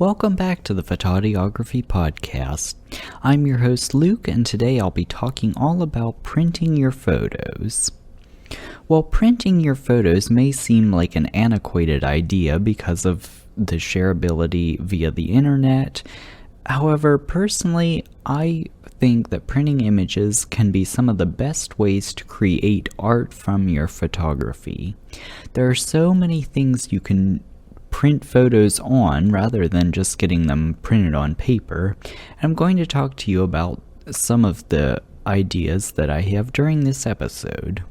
Welcome back to the Photaudiography podcast. I'm your host Luke, and today I'll be talking all about printing your photos. While printing your photos may seem like an antiquated idea because of the shareability via the internet, however, personally, I think that printing images can be some of the best ways to create art from your photography. There are so many things you can print photos on rather than just getting them printed on paper. I'm going to talk to you about some of the ideas that I have during this episode.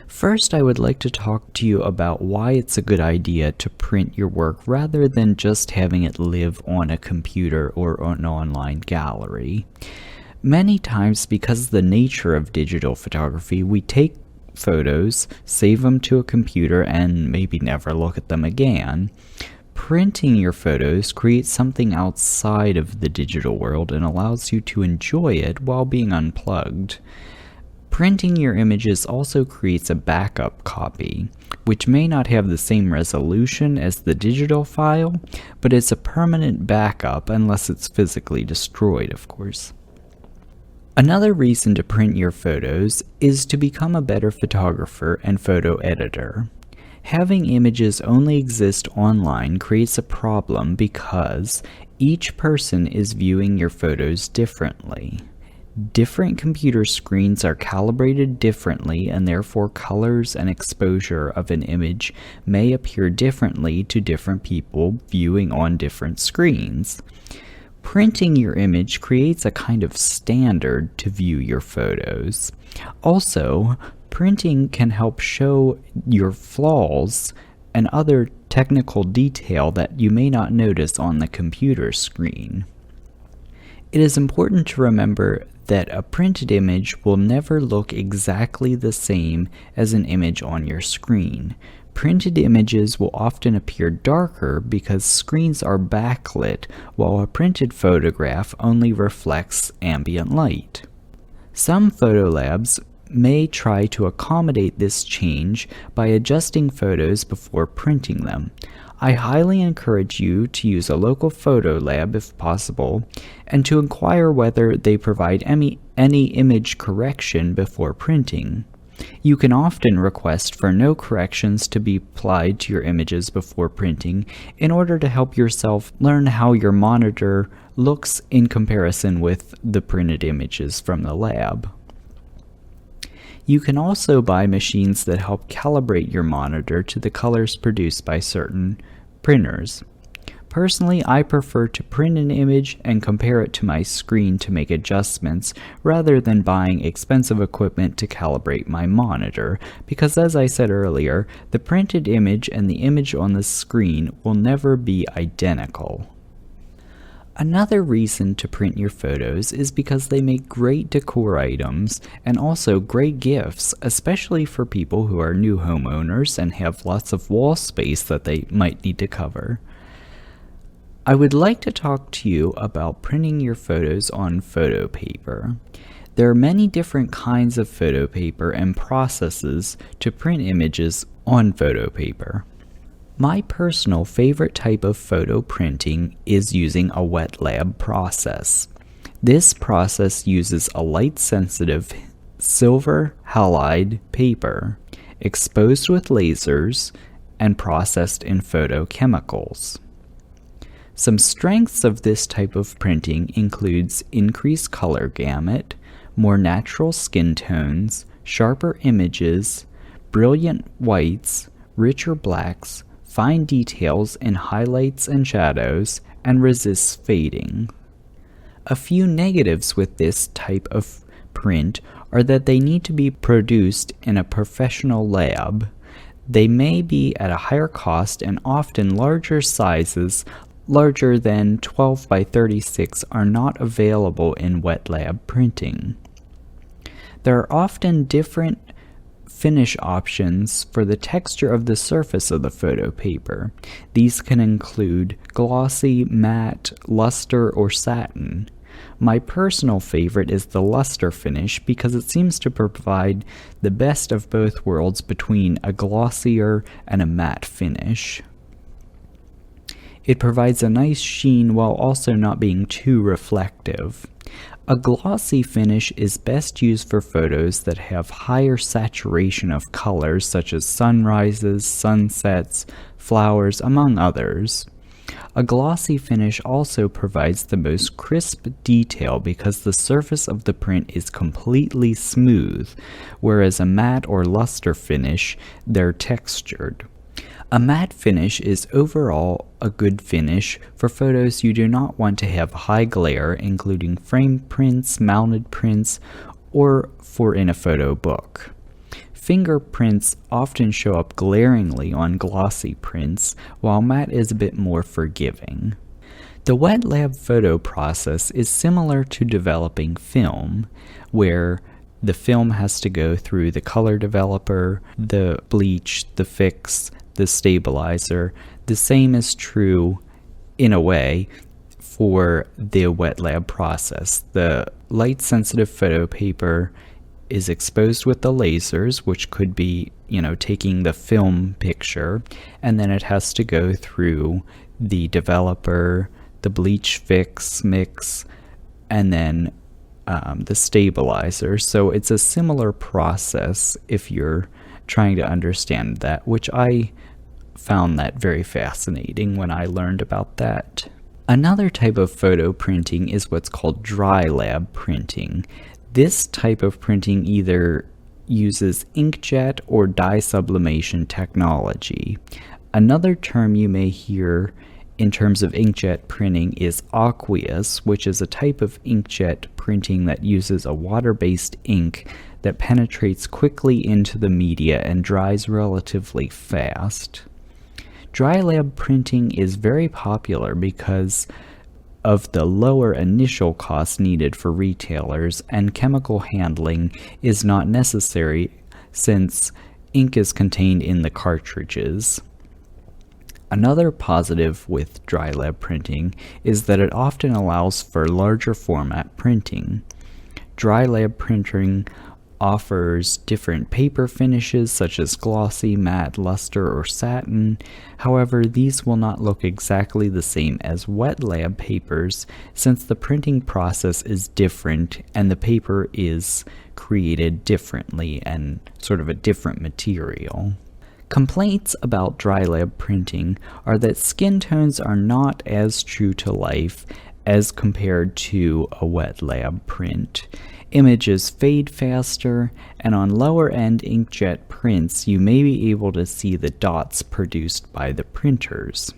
First, I would like to talk to you about why it's a good idea to print your work rather than just having it live on a computer or an online gallery. Many times, because of the nature of digital photography, we take photos, save them to a computer, and maybe never look at them again. Printing your photos creates something outside of the digital world and allows you to enjoy it while being unplugged. Printing your images also creates a backup copy, which may not have the same resolution as the digital file, but it's a permanent backup unless it's physically destroyed, of course. Another reason to print your photos is to become a better photographer and photo editor. Having images only exist online creates a problem because each person is viewing your photos differently. Different computer screens are calibrated differently, and therefore colors and exposure of an image may appear differently to different people viewing on different screens. Printing your image creates a kind of standard to view your photos. Also, printing can help show your flaws and other technical detail that you may not notice on the computer screen. It is important to remember that a printed image will never look exactly the same as an image on your screen. Printed images will often appear darker because screens are backlit, while a printed photograph only reflects ambient light. Some photo labs may try to accommodate this change by adjusting photos before printing them. I highly encourage you to use a local photo lab if possible, and to inquire whether they provide any image correction before printing. You can often request for no corrections to be applied to your images before printing in order to help yourself learn how your monitor looks in comparison with the printed images from the lab. You can also buy machines that help calibrate your monitor to the colors produced by certain printers. Personally, I prefer to print an image and compare it to my screen to make adjustments rather than buying expensive equipment to calibrate my monitor, because as I said earlier, the printed image and the image on the screen will never be identical. Another reason to print your photos is because they make great decor items and also great gifts, especially for people who are new homeowners and have lots of wall space that they might need to cover. I would like to talk to you about printing your photos on photo paper. There are many different kinds of photo paper and processes to print images on photo paper. My personal favorite type of photo printing is using a wet lab process. This process uses a light-sensitive silver halide paper exposed with lasers and processed in photochemicals. Some strengths of this type of printing includes increased color gamut, more natural skin tones, sharper images, brilliant whites, richer blacks, fine details in highlights and shadows, and resists fading. A few negatives with this type of print are that they need to be produced in a professional lab. They may be at a higher cost, and often larger sizes larger than 12 by 36 are not available in wet lab printing. There are often different finish options for the texture of the surface of the photo paper. These can include glossy, matte, luster, or satin. My personal favorite is the luster finish because it seems to provide the best of both worlds between a glossier and a matte finish. It provides a nice sheen while also not being too reflective. A glossy finish is best used for photos that have higher saturation of colors such as sunrises, sunsets, flowers, among others. A glossy finish also provides the most crisp detail because the surface of the print is completely smooth, whereas a matte or luster finish, they're textured. A matte finish is overall a good finish for photos you do not want to have high glare, including frame prints, mounted prints, or for in a photo book. Fingerprints often show up glaringly on glossy prints, while matte is a bit more forgiving. The wet lab photo process is similar to developing film, where the film has to go through the color developer, the bleach, the fix, the stabilizer. The same is true, in a way, for the wet lab process. The light-sensitive photo paper is exposed with the lasers, which could be, taking the film picture, and then it has to go through the developer, the bleach fix mix, and then the stabilizer. So it's a similar process if you're trying to understand that, which I found that very fascinating when I learned about that. Another type of photo printing is what's called dry lab printing. This type of printing either uses inkjet or dye sublimation technology. Another term you may hear in terms of inkjet printing is aqueous, which is a type of inkjet printing that uses a water-based ink that penetrates quickly into the media and dries relatively fast. Dry lab printing is very popular because of the lower initial cost needed for retailers, and chemical handling is not necessary since ink is contained in the cartridges. Another positive with dry lab printing is that it often allows for larger format printing. Dry lab printing offers different paper finishes such as glossy, matte, luster, or satin. However, these will not look exactly the same as wet lab papers since the printing process is different and the paper is created differently and sort of a different material. Complaints about dry lab printing are that skin tones are not as true to life as compared to a wet lab print. Images fade faster, and on lower-end inkjet prints, you may be able to see the dots produced by the printers.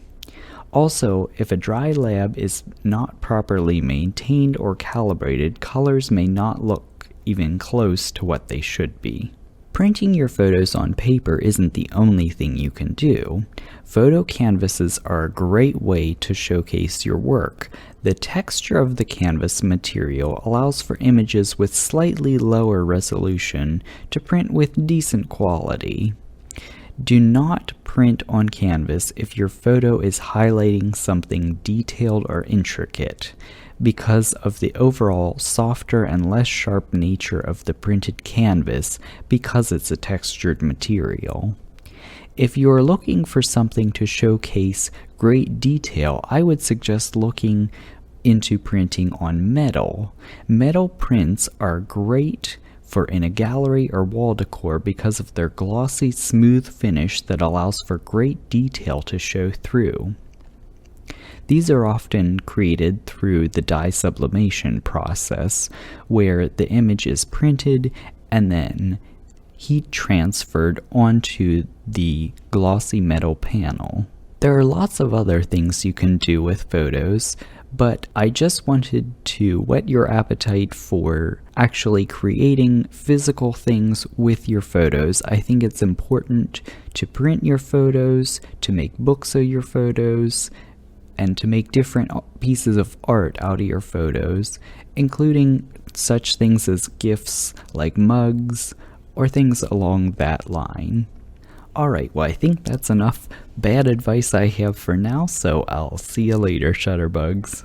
Also, if a dry lab is not properly maintained or calibrated, colors may not look even close to what they should be. Printing your photos on paper isn't the only thing you can do. Photo canvases are a great way to showcase your work. The texture of the canvas material allows for images with slightly lower resolution to print with decent quality. Do not print on canvas if your photo is highlighting something detailed or intricate, because of the overall softer and less sharp nature of the printed canvas because it's a textured material. If you're looking for something to showcase great detail, I would suggest looking into printing on metal. Metal prints are great for in a gallery or wall decor because of their glossy, smooth finish that allows for great detail to show through. These are often created through the dye sublimation process, where the image is printed and then heat transferred onto the glossy metal panel. There are lots of other things you can do with photos, but I just wanted to whet your appetite for actually creating physical things with your photos. I think it's important to print your photos, to make books of your photos, and to make different pieces of art out of your photos, including such things as gifts like mugs or things along that line. Alright, well I think that's enough bad advice I have for now, so I'll see you later, Shutterbugs.